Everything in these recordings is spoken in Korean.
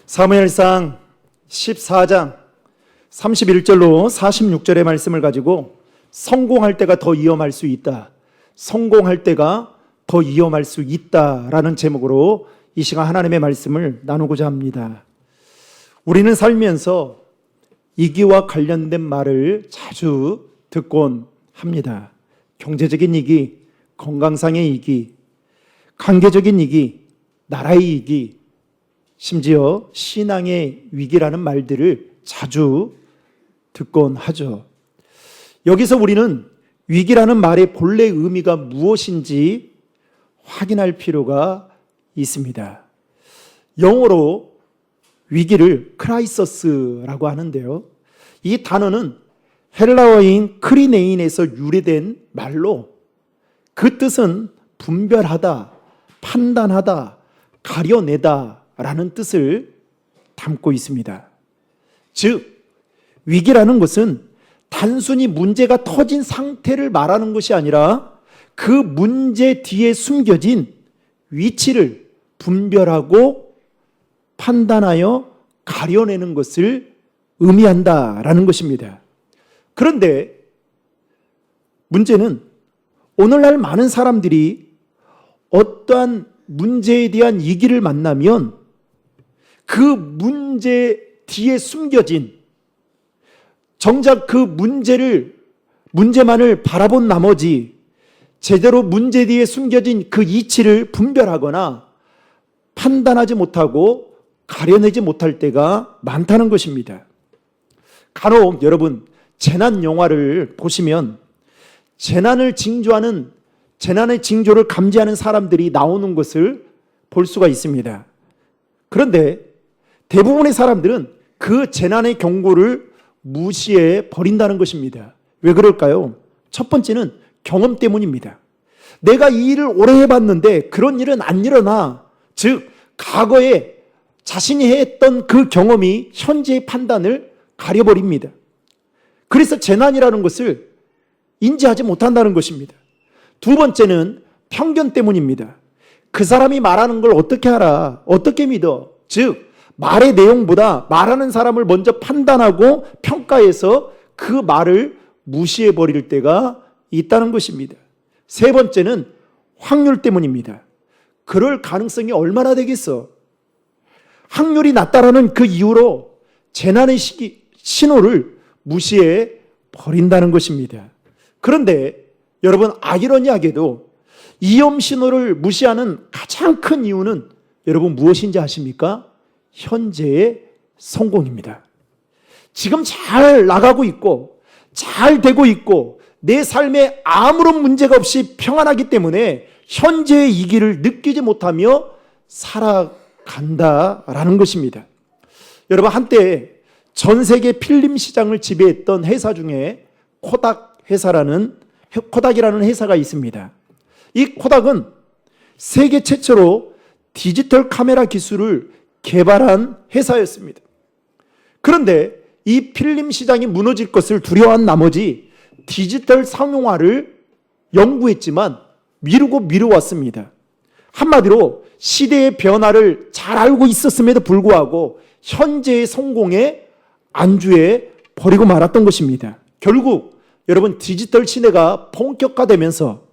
사무엘상 14장 31절로 46절의 말씀을 가지고 성공할 때가 더 위험할 수 있다. 성공할 때가 더 위험할 수 있다라는 제목으로 이 시간 하나님의 말씀을 나누고자 합니다. 우리는 살면서 이기와 관련된 말을 자주 듣곤 합니다. 경제적인 이기, 건강상의 이기, 관계적인 이기, 나라의 이기, 심지어 신앙의 위기라는 말들을 자주 듣곤 하죠. 여기서 우리는 위기라는 말의 본래 의미가 무엇인지 확인할 필요가 있습니다. 영어로 위기를 크라이서스라고 하는데요. 이 단어는 헬라어인 크리네인에서 유래된 말로 그 뜻은 분별하다, 판단하다, 가려내다 라는 뜻을 담고 있습니다. 즉, 위기라는 것은 단순히 문제가 터진 상태를 말하는 것이 아니라 그 문제 뒤에 숨겨진 위치를 분별하고 판단하여 가려내는 것을 의미한다라는 것입니다. 그런데 문제는 오늘날 많은 사람들이 어떠한 문제에 대한 위기를 만나면 그 문제 뒤에 숨겨진 정작 그 문제만을 바라본 나머지 제대로 문제 뒤에 숨겨진 그 이치를 분별하거나 판단하지 못하고 가려내지 못할 때가 많다는 것입니다. 간혹 여러분 재난 영화를 보시면 재난의 징조를 감지하는 사람들이 나오는 것을 볼 수가 있습니다. 그런데 대부분의 사람들은 그 재난의 경고를 무시해 버린다는 것입니다. 왜 그럴까요? 첫 번째는 경험 때문입니다. 내가 이 일을 오래 해봤는데 그런 일은 안 일어나. 즉 과거에 자신이 했던 그 경험이 현재의 판단을 가려버립니다. 그래서 재난이라는 것을 인지하지 못한다는 것입니다. 두 번째는 편견 때문입니다. 그 사람이 말하는 걸 어떻게 알아? 어떻게 믿어? 즉 말의 내용보다 말하는 사람을 먼저 판단하고 평가해서 그 말을 무시해버릴 때가 있다는 것입니다. 세 번째는 확률 때문입니다. 그럴 가능성이 얼마나 되겠어? 확률이 낮다라는 그 이유로 재난의 신호를 무시해 버린다는 것입니다. 그런데 여러분 아이러니하게도 위험 신호를 무시하는 가장 큰 이유는 여러분 무엇인지 아십니까? 현재의 성공입니다. 지금 잘 나가고 있고 잘 되고 있고 내 삶에 아무런 문제가 없이 평안하기 때문에 현재의 이기를 느끼지 못하며 살아간다라는 것입니다. 여러분 한때 전 세계 필름 시장을 지배했던 회사 중에 코닥이라는 회사가 있습니다. 이 코닥은 세계 최초로 디지털 카메라 기술을 개발한 회사였습니다. 그런데 이 필름 시장이 무너질 것을 두려워한 나머지 디지털 상용화를 연구했지만 미루어왔습니다. 한마디로 시대의 변화를 잘 알고 있었음에도 불구하고 현재의 성공에 안주해 버리고 말았던 것입니다. 결국 여러분 디지털 시대가 본격화되면서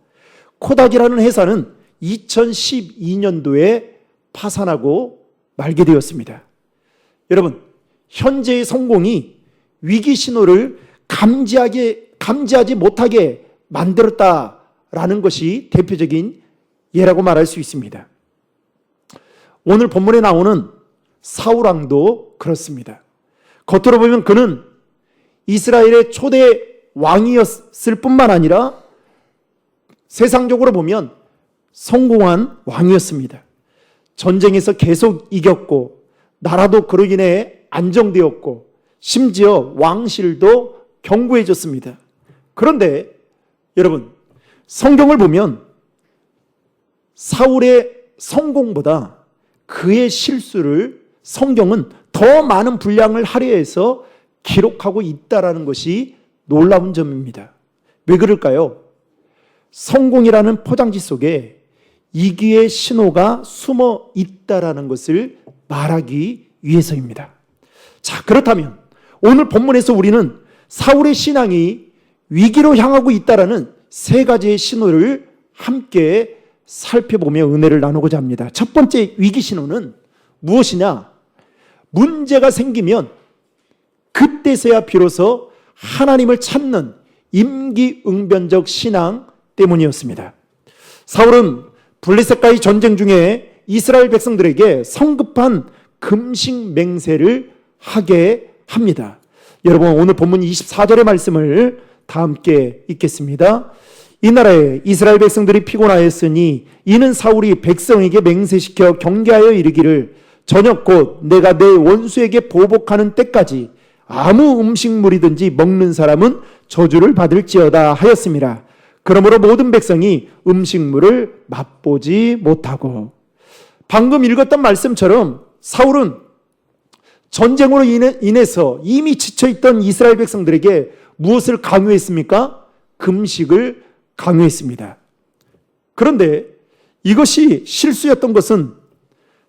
코닥이라는 회사는 2012년도에 파산하고 말게 되었습니다. 여러분 현재의 성공이 위기 신호를 감지하지 못하게 만들었다라는 것이 대표적인 예라고 말할 수 있습니다. 오늘 본문에 나오는 사울왕도 그렇습니다. 겉으로 보면 그는 이스라엘의 초대 왕이었을 뿐만 아니라 세상적으로 보면 성공한 왕이었습니다. 전쟁에서 계속 이겼고 나라도 그로 인해 안정되었고 심지어 왕실도 견고해졌습니다. 그런데 여러분 성경을 보면 사울의 성공보다 그의 실수를 성경은 더 많은 분량을 할애해서 기록하고 있다는 것이 놀라운 점입니다. 왜 그럴까요? 성공이라는 포장지 속에 이기의 신호가 숨어 있다라는 것을 말하기 위해서입니다. 자, 그렇다면 오늘 본문에서 우리는 사울의 신앙이 위기로 향하고 있다라는 세 가지의 신호를 함께 살펴보며 은혜를 나누고자 합니다. 첫 번째 위기 신호는 무엇이냐? 문제가 생기면 그때서야 비로소 하나님을 찾는 임기응변적 신앙 때문이었습니다. 사울은 블레셋과의 전쟁 중에 이스라엘 백성들에게 성급한 금식 맹세를 하게 합니다. 여러분, 오늘 본문 24절의 말씀을 다 함께 읽겠습니다. 이 나라에 이스라엘 백성들이 피곤하였으니 이는 사울이 백성에게 맹세시켜 경계하여 이르기를 저녁 곧 내가 내 원수에게 보복하는 때까지 아무 음식물이든지 먹는 사람은 저주를 받을지어다 하였습니다. 그러므로 모든 백성이 음식물을 맛보지 못하고. 방금 읽었던 말씀처럼 사울은 전쟁으로 인해서 이미 지쳐있던 이스라엘 백성들에게 무엇을 강요했습니까? 금식을 강요했습니다. 그런데 이것이 실수였던 것은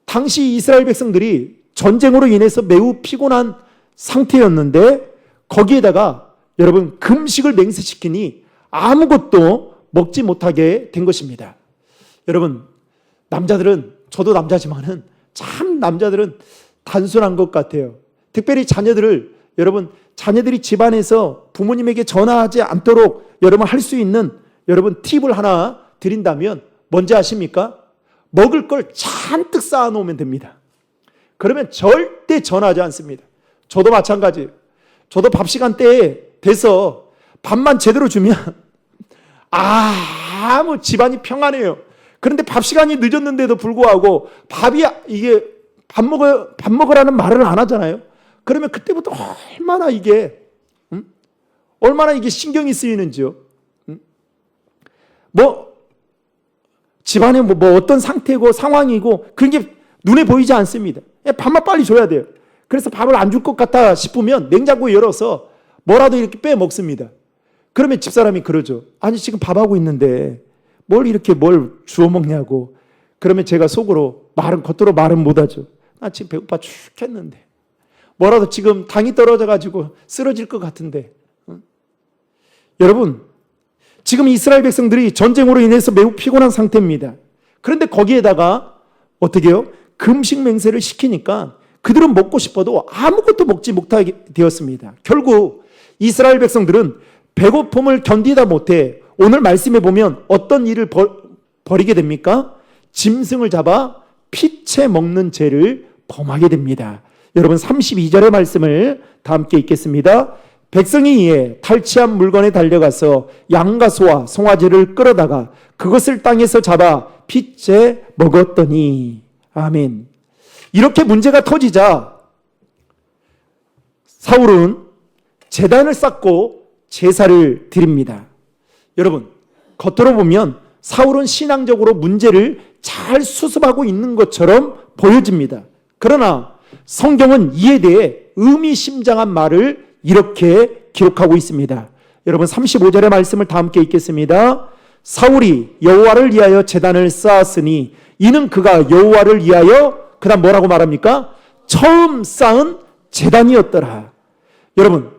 당시 이스라엘 백성들이 전쟁으로 인해서 매우 피곤한 상태였는데 거기에다가 여러분 금식을 맹세시키니 아무것도 먹지 못하게 된 것입니다. 여러분, 남자들은, 저도 남자지만은 참 남자들은 단순한 것 같아요. 특별히 자녀들을, 여러분 자녀들이 집안에서 부모님에게 전화하지 않도록 여러분 할 수 있는 여러분 팁을 하나 드린다면 뭔지 아십니까? 먹을 걸 잔뜩 쌓아 놓으면 됩니다. 그러면 절대 전화하지 않습니다. 저도 마찬가지예요. 저도 밥 시간 때에 돼서 밥만 제대로 주면 아무 집안이 평안해요. 그런데 밥 시간이 늦었는데도 불구하고 이게 밥 먹으라는 말을 안 하잖아요. 그러면 그때부터 얼마나 이게 신경이 쓰이는지요. 집안에 어떤 상태고 상황이고 그런 게 눈에 보이지 않습니다. 밥만 빨리 줘야 돼요. 그래서 밥을 안 줄 것 같다 싶으면 냉장고 열어서 뭐라도 이렇게 빼 먹습니다. 그러면 집사람이 그러죠. 아니 지금 밥하고 있는데 뭘 주워 먹냐고. 그러면 제가 속으로 겉으로 말은 못하죠. 나 지금 배고파 죽겠는데 뭐라도 지금 당이 떨어져가지고 쓰러질 것 같은데. 여러분, 지금 이스라엘 백성들이 전쟁으로 인해서 매우 피곤한 상태입니다. 그런데 거기에다가 어떻게 해요? 금식 맹세를 시키니까 그들은 먹고 싶어도 아무것도 먹지 못하게 되었습니다. 결국 이스라엘 백성들은 배고픔을 견디다 못해 오늘 말씀에 보면 어떤 일을 벌이게 됩니까? 짐승을 잡아 피채 먹는 죄를 범하게 됩니다. 여러분 32절의 말씀을 다 함께 읽겠습니다. 백성이 이에 탈취한 물건에 달려가서 양과 소와 송아지를 끌어다가 그것을 땅에서 잡아 피채 먹었더니. 아멘. 이렇게 문제가 터지자 사울은 제단을 쌓고 제사를 드립니다. 여러분, 겉으로 보면 사울은 신앙적으로 문제를 잘 수습하고 있는 것처럼 보여집니다. 그러나 성경은 이에 대해 의미심장한 말을 이렇게 기록하고 있습니다. 여러분 35절의 말씀을 다 함께 읽겠습니다. 사울이 여호와를 위하여 제단을 쌓았으니 이는 그가 여호와를 위하여 그 다음 뭐라고 말합니까? 처음 쌓은 제단이었더라. 여러분,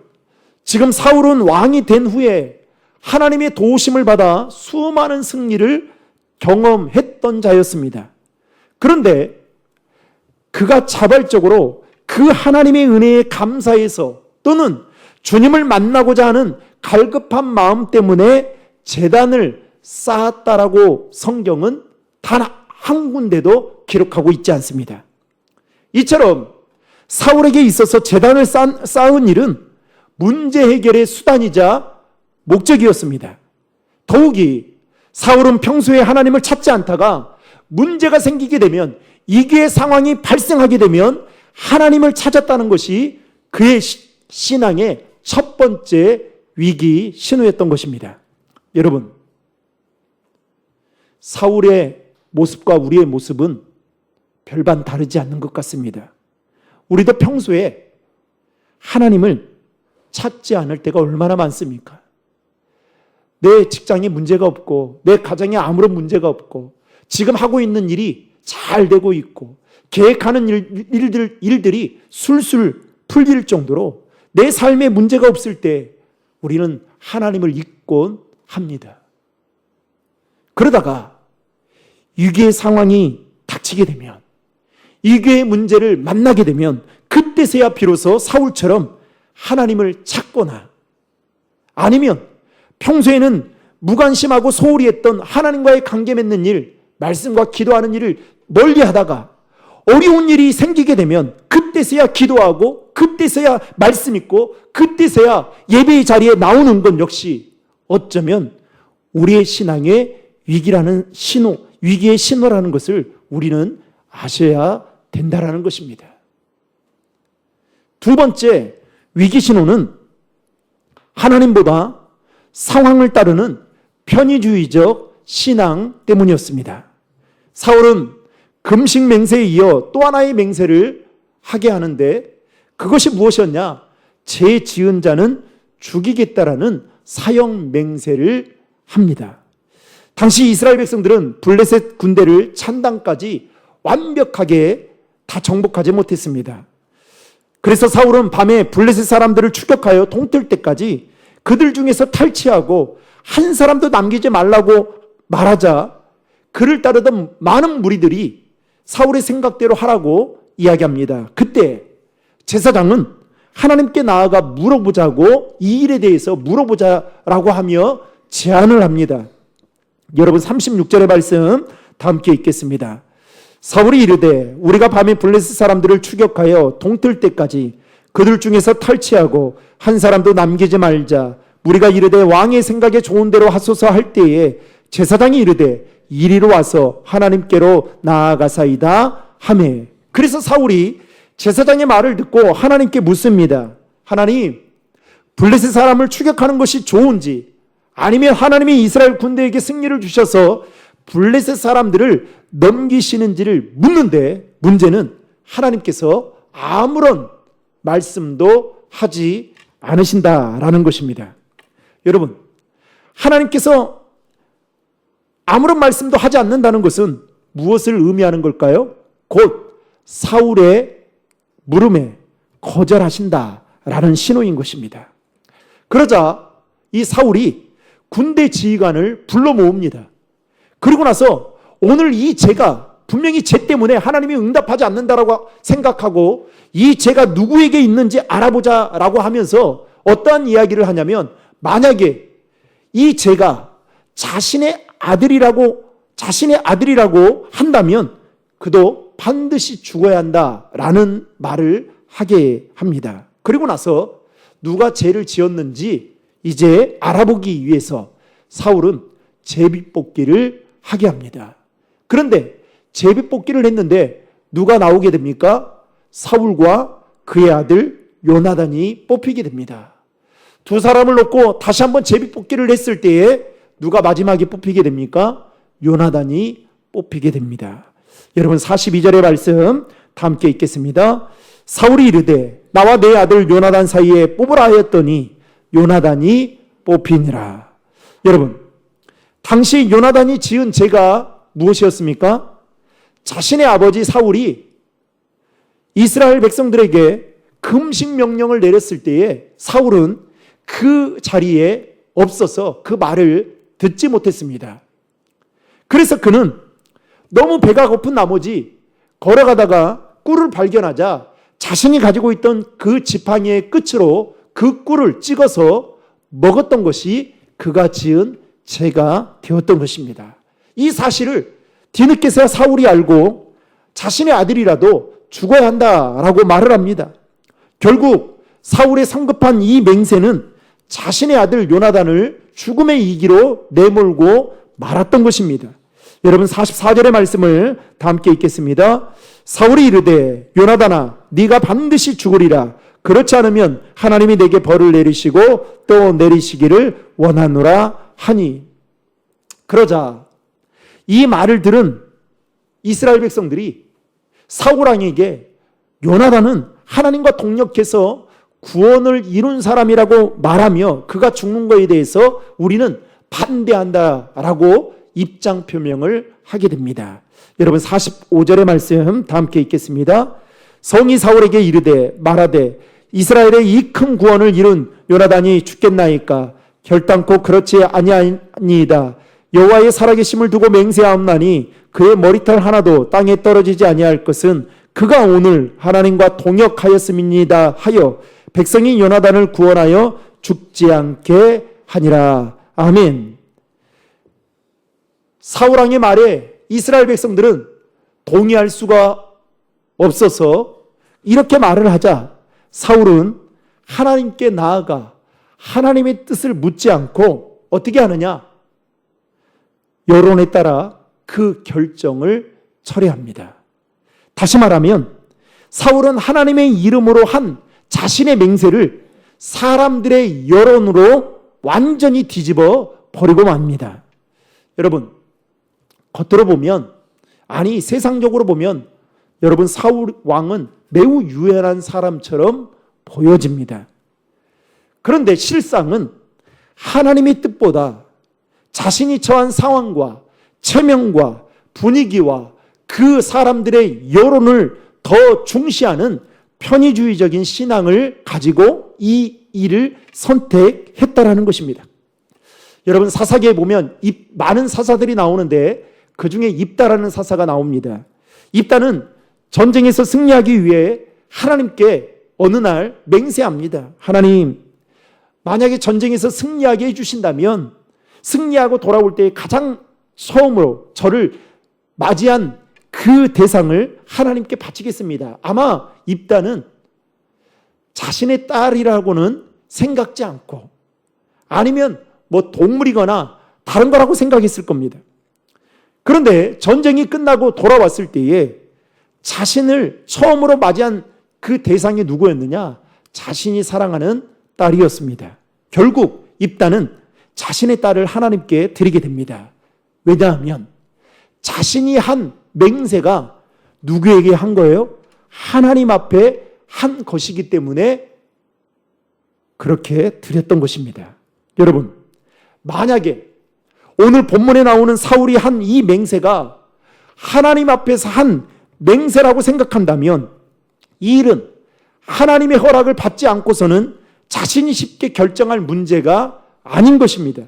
지금 사울은 왕이 된 후에 하나님의 도우심을 받아 수많은 승리를 경험했던 자였습니다. 그런데 그가 자발적으로 그 하나님의 은혜에 감사해서 또는 주님을 만나고자 하는 갈급한 마음 때문에 제단을 쌓았다라고 성경은 단 한 군데도 기록하고 있지 않습니다. 이처럼 사울에게 있어서 제단을 쌓은 일은 문제 해결의 수단이자 목적이었습니다. 더욱이 사울은 평소에 하나님을 찾지 않다가 문제가 생기게 되면 이기의 상황이 발생하게 되면 하나님을 찾았다는 것이 그의 신앙의 첫 번째 위기 신호였던 것입니다. 여러분, 사울의 모습과 우리의 모습은 별반 다르지 않는 것 같습니다. 우리도 평소에 하나님을 찾지 않을 때가 얼마나 많습니까? 내 직장에 문제가 없고 내 가정에 아무런 문제가 없고 지금 하고 있는 일이 잘 되고 있고 계획하는 일들이 술술 풀릴 정도로 내 삶에 문제가 없을 때 우리는 하나님을 잊곤 합니다. 그러다가 위기의 상황이 닥치게 되면, 위기의 문제를 만나게 되면 그때서야 비로소 사울처럼 하나님을 찾거나, 아니면 평소에는 무관심하고 소홀히 했던 하나님과의 관계 맺는 일, 말씀과 기도하는 일을 멀리 하다가 어려운 일이 생기게 되면 그때서야 기도하고, 그때서야 말씀 읽고, 그때서야 예배의 자리에 나오는 건 역시 어쩌면 우리의 신앙의 위기라는 신호, 위기의 신호라는 것을 우리는 아셔야 된다라는 것입니다. 두 번째 위기 신호는 하나님보다 상황을 따르는 편의주의적 신앙 때문이었습니다. 사울은 금식 맹세에 이어 또 하나의 맹세를 하게 하는데, 그것이 무엇이었냐? 죄 지은 자는 죽이겠다라는 사형 맹세를 합니다. 당시 이스라엘 백성들은 블레셋 군대를 찬당까지 완벽하게 다 정복하지 못했습니다. 그래서 사울은 밤에 블레셋 사람들을 추격하여 동틀 때까지 그들 중에서 탈취하고 한 사람도 남기지 말라고 말하자 그를 따르던 많은 무리들이 사울의 생각대로 하라고 이야기합니다. 그때 제사장은 하나님께 나아가 물어보자고, 이 일에 대해서 물어보자라고 하며 제안을 합니다. 여러분 36절의 말씀 다 함께 읽겠습니다. 사울이 이르되 우리가 밤에 블레셋 사람들을 추격하여 동틀 때까지 그들 중에서 탈취하고 한 사람도 남기지 말자. 우리가 이르되 왕의 생각에 좋은 대로 하소서 할 때에 제사장이 이르되 이리로 와서 하나님께로 나아가사이다 하매. 그래서 사울이 제사장의 말을 듣고 하나님께 묻습니다. 하나님, 블레셋 사람을 추격하는 것이 좋은지, 아니면 하나님이 이스라엘 군대에게 승리를 주셔서 블레셋 사람들을 넘기시는지를 묻는데, 문제는 하나님께서 아무런 말씀도 하지 않으신다라는 것입니다. 여러분, 하나님께서 아무런 말씀도 하지 않는다는 것은 무엇을 의미하는 걸까요? 곧 사울의 물음에 거절하신다라는 신호인 것입니다. 그러자 이 사울이 군대 지휘관을 불러 모읍니다. 그리고 나서 오늘 이 죄가 분명히 죄 때문에 하나님이 응답하지 않는다라고 생각하고 이 죄가 누구에게 있는지 알아보자라고 하면서 어떠한 이야기를 하냐면, 만약에 이 죄가 자신의 아들이라고 한다면 그도 반드시 죽어야 한다라는 말을 하게 합니다. 그리고 나서 누가 죄를 지었는지 이제 알아보기 위해서 사울은 제비뽑기를 하게 합니다. 그런데 제비뽑기를 했는데 누가 나오게 됩니까? 사울과 그의 아들 요나단이 뽑히게 됩니다. 두 사람을 놓고 다시 한번 제비뽑기를 했을 때에 누가 마지막에 뽑히게 됩니까? 요나단이 뽑히게 됩니다. 여러분 42절의 말씀 다 함께 읽겠습니다. 사울이 이르되 나와 내 아들 요나단 사이에 뽑으라 하였더니 요나단이 뽑히니라. 여러분, 당시 요나단이 지은 죄가 무엇이었습니까? 자신의 아버지 사울이 이스라엘 백성들에게 금식 명령을 내렸을 때에 사울은 그 자리에 없어서 그 말을 듣지 못했습니다. 그래서 그는 너무 배가 고픈 나머지 걸어가다가 꿀을 발견하자 자신이 가지고 있던 그 지팡이의 끝으로 그 꿀을 찍어서 먹었던 것이 그가 지은 죄가 되었던 것입니다. 이 사실을 뒤늦게서야 사울이 알고 자신의 아들이라도 죽어야 한다라고 말을 합니다. 결국 사울의 성급한 이 맹세는 자신의 아들 요나단을 죽음의 이기로 내몰고 말았던 것입니다. 여러분 44절의 말씀을 다 함께 읽겠습니다. 사울이 이르되 요나단아 네가 반드시 죽으리라. 그렇지 않으면 하나님이 내게 벌을 내리시고 또 내리시기를 원하노라 하니. 그러자 이 말을 들은 이스라엘 백성들이 사울 왕에게 요나단은 하나님과 동력해서 구원을 이룬 사람이라고 말하며 그가 죽는 것에 대해서 우리는 반대한다라고 입장 표명을 하게 됩니다. 여러분 45절의 말씀 다 함께 읽겠습니다. 성이 사울에게 이르되 말하되 이스라엘의 이 큰 구원을 이룬 요나단이 죽겠나이까? 결단코 그렇지 아니하니이다. 여호와의 살아계심을 두고 맹세하옵나니 그의 머리털 하나도 땅에 떨어지지 아니할 것은 그가 오늘 하나님과 동역하였음이니이다 하여 백성이 요나단을 구원하여 죽지 않게 하니라. 아멘. 사울 왕의 말에 이스라엘 백성들은 동의할 수가 없어서 이렇게 말을 하자 사울은 하나님께 나아가 하나님의 뜻을 묻지 않고 어떻게 하느냐? 여론에 따라 그 결정을 철회합니다. 다시 말하면 사울은 하나님의 이름으로 한 자신의 맹세를 사람들의 여론으로 완전히 뒤집어 버리고 맙니다. 여러분, 겉으로 보면, 아니 세상적으로 보면 여러분 사울 왕은 매우 유연한 사람처럼 보여집니다. 그런데 실상은 하나님의 뜻보다 자신이 처한 상황과 체면과 분위기와 그 사람들의 여론을 더 중시하는 편의주의적인 신앙을 가지고 이 일을 선택했다라는 것입니다. 여러분 사사기에 보면 많은 사사들이 나오는데 그 중에 입다라는 사사가 나옵니다. 입다는 전쟁에서 승리하기 위해 하나님께 어느 날 맹세합니다. 하나님, 만약에 전쟁에서 승리하게 해주신다면 승리하고 돌아올 때 가장 처음으로 저를 맞이한 그 대상을 하나님께 바치겠습니다. 아마 입다는 자신의 딸이라고는 생각지 않고 아니면 뭐 동물이거나 다른 거라고 생각했을 겁니다. 그런데 전쟁이 끝나고 돌아왔을 때에 자신을 처음으로 맞이한 그 대상이 누구였느냐? 자신이 사랑하는 딸이었습니다. 결국 입다는 자신의 딸을 하나님께 드리게 됩니다. 왜냐하면 자신이 한 맹세가 누구에게 한 거예요? 하나님 앞에 한 것이기 때문에 그렇게 드렸던 것입니다. 여러분, 만약에 오늘 본문에 나오는 사울이 한 이 맹세가 하나님 앞에서 한 맹세라고 생각한다면 이 일은 하나님의 허락을 받지 않고서는 자신이 쉽게 결정할 문제가 아닌 것입니다.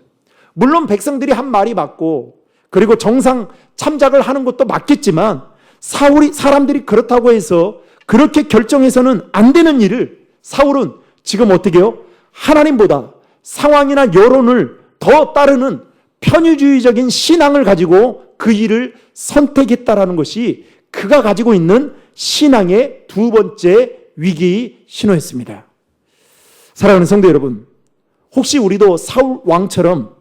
물론 백성들이 한 말이 맞고 그리고 정상 참작을 하는 것도 맞겠지만 사람들이 그렇다고 해서 그렇게 결정해서는 안 되는 일을 사울은 지금 어떻게 해요? 하나님보다 상황이나 여론을 더 따르는 편의주의적인 신앙을 가지고 그 일을 선택했다라는 것이 그가 가지고 있는 신앙의 두 번째 위기 신호였습니다. 사랑하는 성도 여러분, 혹시 우리도 사울 왕처럼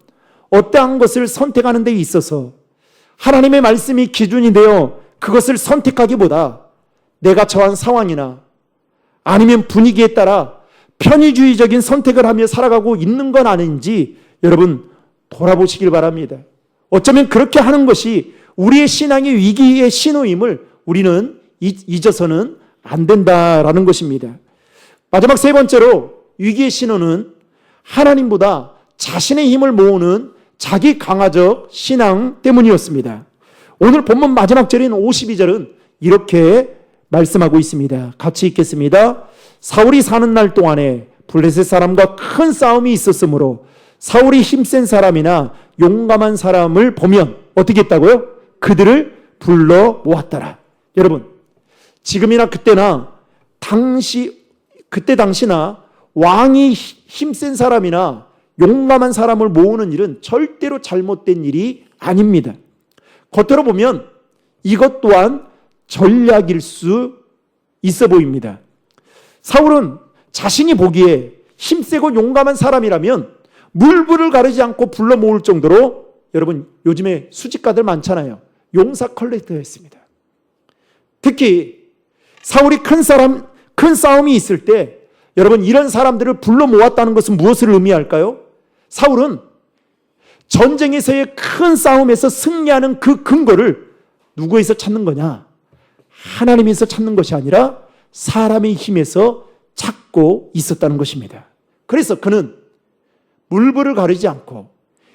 어떠한 것을 선택하는 데 있어서 하나님의 말씀이 기준이 되어 그것을 선택하기보다 내가 처한 상황이나 아니면 분위기에 따라 편의주의적인 선택을 하며 살아가고 있는 건 아닌지 여러분 돌아보시길 바랍니다. 어쩌면 그렇게 하는 것이 우리의 신앙의 위기의 신호임을 우리는 잊어서는 안 된다라는 것입니다. 마지막 세 번째로 위기의 신호는 하나님보다 자신의 힘을 모으는 자기 강화적 신앙 때문이었습니다. 오늘 본문 마지막 절인 52절은 이렇게 말씀하고 있습니다. 같이 읽겠습니다. 사울이 사는 날 동안에 블레셋 사람과 큰 싸움이 있었으므로 사울이 힘센 사람이나 용감한 사람을 보면 어떻게 했다고요? 그들을 불러 모았더라. 여러분, 지금이나 그때나 그때 당시나 왕이 힘센 사람이나 용감한 사람을 모으는 일은 절대로 잘못된 일이 아닙니다. 겉으로 보면 이것 또한 전략일 수 있어 보입니다. 사울은 자신이 보기에 힘세고 용감한 사람이라면 물불을 가리지 않고 불러 모을 정도로 여러분 요즘에 수집가들 많잖아요. 용사 컬렉터였습니다. 특히 사울이 큰 싸움이 있을 때 여러분 이런 사람들을 불러 모았다는 것은 무엇을 의미할까요? 사울은 전쟁에서의 큰 싸움에서 승리하는 그 근거를 누구에서 찾는 거냐? 하나님에서 찾는 것이 아니라 사람의 힘에서 찾고 있었다는 것입니다. 그래서 그는 물불을 가리지 않고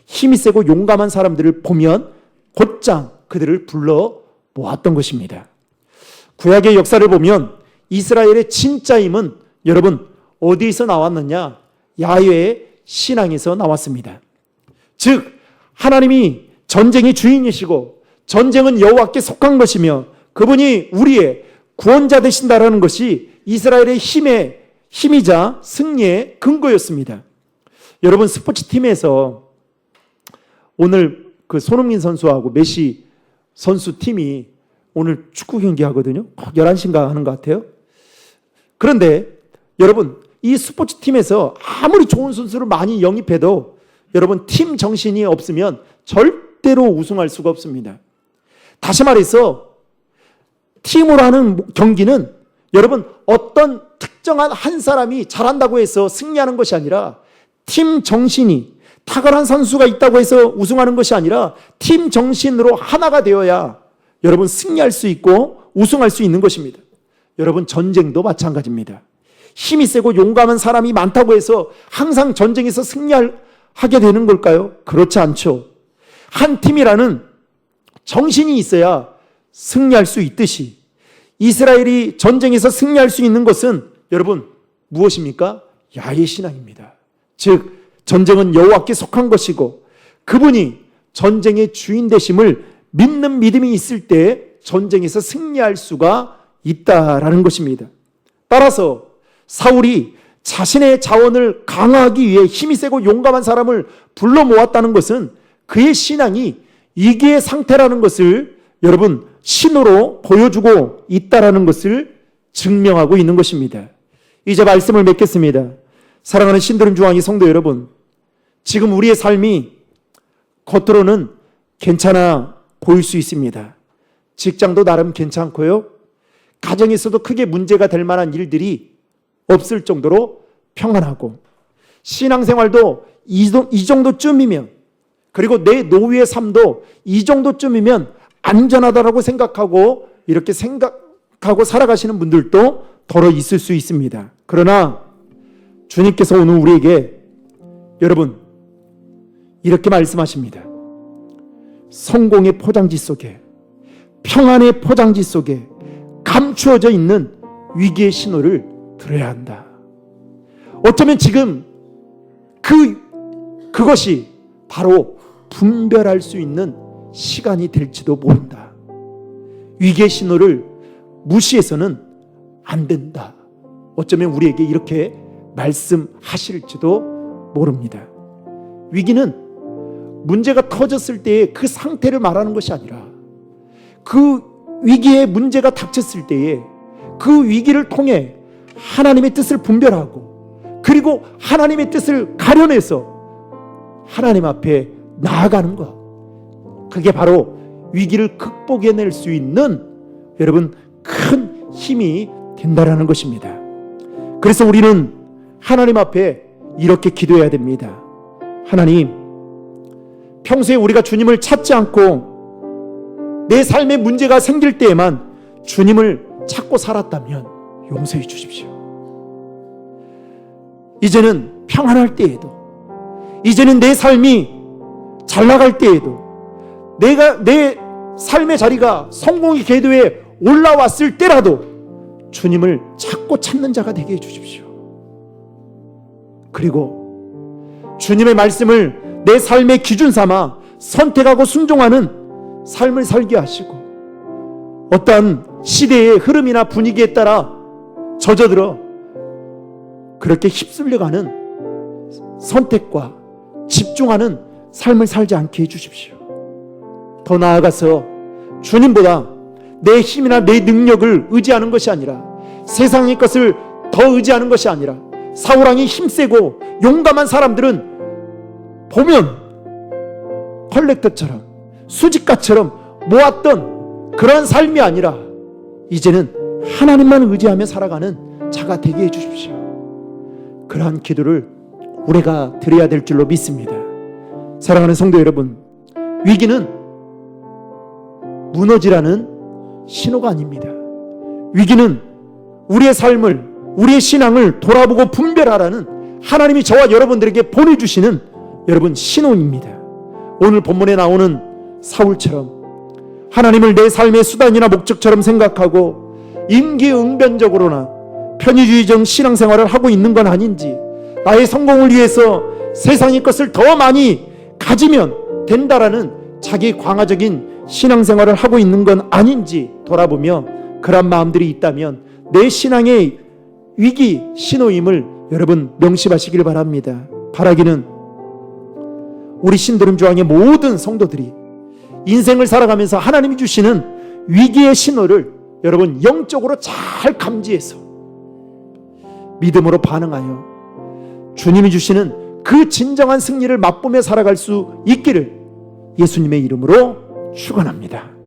힘이 세고 용감한 사람들을 보면 곧장 그들을 불러 모았던 것입니다. 구약의 역사를 보면 이스라엘의 진짜 힘은 여러분 어디서 나왔느냐? 야훼의 신앙에서 나왔습니다. 즉 하나님이 전쟁의 주인이시고 전쟁은 여호와께 속한 것이며 그분이 우리의 구원자 되신다라는 것이 이스라엘의 힘이자 승리의 근거였습니다. 여러분 스포츠팀에서 오늘 그 손흥민 선수하고 메시 선수 팀이 오늘 축구 경기 하거든요. 11시인가 하는 것 같아요. 그런데 여러분 이 스포츠팀에서 아무리 좋은 선수를 많이 영입해도 여러분 팀 정신이 없으면 절대로 우승할 수가 없습니다. 다시 말해서 팀으로 하는 경기는 여러분 어떤 특정한 한 사람이 잘한다고 해서 승리하는 것이 아니라 팀 정신이 탁월한 선수가 있다고 해서 우승하는 것이 아니라 팀 정신으로 하나가 되어야 여러분 승리할 수 있고 우승할 수 있는 것입니다. 여러분 전쟁도 마찬가지입니다. 힘이 세고 용감한 사람이 많다고 해서 항상 전쟁에서 승리하게 되는 걸까요? 그렇지 않죠. 한 팀이라는 정신이 있어야 승리할 수 있듯이 이스라엘이 전쟁에서 승리할 수 있는 것은 여러분 무엇입니까? 야훼 신앙입니다. 즉 전쟁은 여호와께 속한 것이고 그분이 전쟁의 주인 되심을 믿는 믿음이 있을 때 전쟁에서 승리할 수가 있다라는 것입니다. 따라서 사울이 자신의 자원을 강화하기 위해 힘이 세고 용감한 사람을 불러 모았다는 것은 그의 신앙이 이기의 상태라는 것을 여러분 신호로 보여주고 있다라는 것을 증명하고 있는 것입니다. 이제 말씀을 맺겠습니다. 사랑하는 신들은 중앙의 성도 여러분, 지금 우리의 삶이 겉으로는 괜찮아 보일 수 있습니다. 직장도 나름 괜찮고요. 가정에서도 크게 문제가 될 만한 일들이 없을 정도로 평안하고 신앙생활도 이 정도쯤이면 그리고 내 노후의 삶도 이 정도쯤이면 안전하다라고 생각하고 이렇게 생각하고 살아가시는 분들도 더러 있을 수 있습니다. 그러나 주님께서 오늘 우리에게 여러분 이렇게 말씀하십니다. 성공의 포장지 속에 평안의 포장지 속에 감추어져 있는 위기의 신호를 들어야 한다. 어쩌면 지금 그것이 바로 분별할 수 있는 시간이 될지도 모른다. 위기의 신호를 무시해서는 안 된다. 어쩌면 우리에게 이렇게 말씀하실지도 모릅니다. 위기는 문제가 터졌을 때의 그 상태를 말하는 것이 아니라 그 위기에 문제가 닥쳤을 때에 그 위기를 통해 하나님의 뜻을 분별하고 그리고 하나님의 뜻을 가려내서 하나님 앞에 나아가는 것, 그게 바로 위기를 극복해낼 수 있는 여러분 큰 힘이 된다라는 것입니다. 그래서 우리는 하나님 앞에 이렇게 기도해야 됩니다. 하나님, 평소에 우리가 주님을 찾지 않고 내 삶에 문제가 생길 때에만 주님을 찾고 살았다면 용서해 주십시오. 이제는 평안할 때에도, 이제는 내 삶이 잘 나갈 때에도, 내가 내 삶의 자리가 성공의 궤도에 올라왔을 때라도 주님을 찾고 찾는 자가 되게 해주십시오. 그리고 주님의 말씀을 내 삶의 기준 삼아 선택하고 순종하는 삶을 살게 하시고 어떠한 시대의 흐름이나 분위기에 따라 젖어들어 그렇게 휩쓸려가는 선택과 집중하는 삶을 살지 않게 해주십시오. 더 나아가서 주님보다 내 힘이나 내 능력을 의지하는 것이 아니라 세상의 것을 더 의지하는 것이 아니라 사울왕이 힘세고 용감한 사람들은 보면 컬렉터처럼 수집가처럼 모았던 그런 삶이 아니라 이제는 하나님만 의지하며 살아가는 자가 되게 해주십시오. 그러한 기도를 우리가 드려야 될 줄로 믿습니다. 사랑하는 성도 여러분, 위기는 무너지라는 신호가 아닙니다. 위기는 우리의 삶을, 우리의 신앙을 돌아보고 분별하라는 하나님이 저와 여러분들에게 보내주시는 여러분 신호입니다. 오늘 본문에 나오는 사울처럼 하나님을 내 삶의 수단이나 목적처럼 생각하고 임기응변적으로나 편의주의적 신앙생활을 하고 있는 건 아닌지, 나의 성공을 위해서 세상의 것을 더 많이 가지면 된다라는 자기 광화적인 신앙생활을 하고 있는 건 아닌지 돌아보며 그런 마음들이 있다면 내 신앙의 위기 신호임을 여러분 명심하시길 바랍니다. 바라기는 우리 신드롬교황의 모든 성도들이 인생을 살아가면서 하나님이 주시는 위기의 신호를 여러분 영적으로 잘 감지해서 믿음으로 반응하여 주님이 주시는 그 진정한 승리를 맛보며 살아갈 수 있기를 예수님의 이름으로 축원합니다.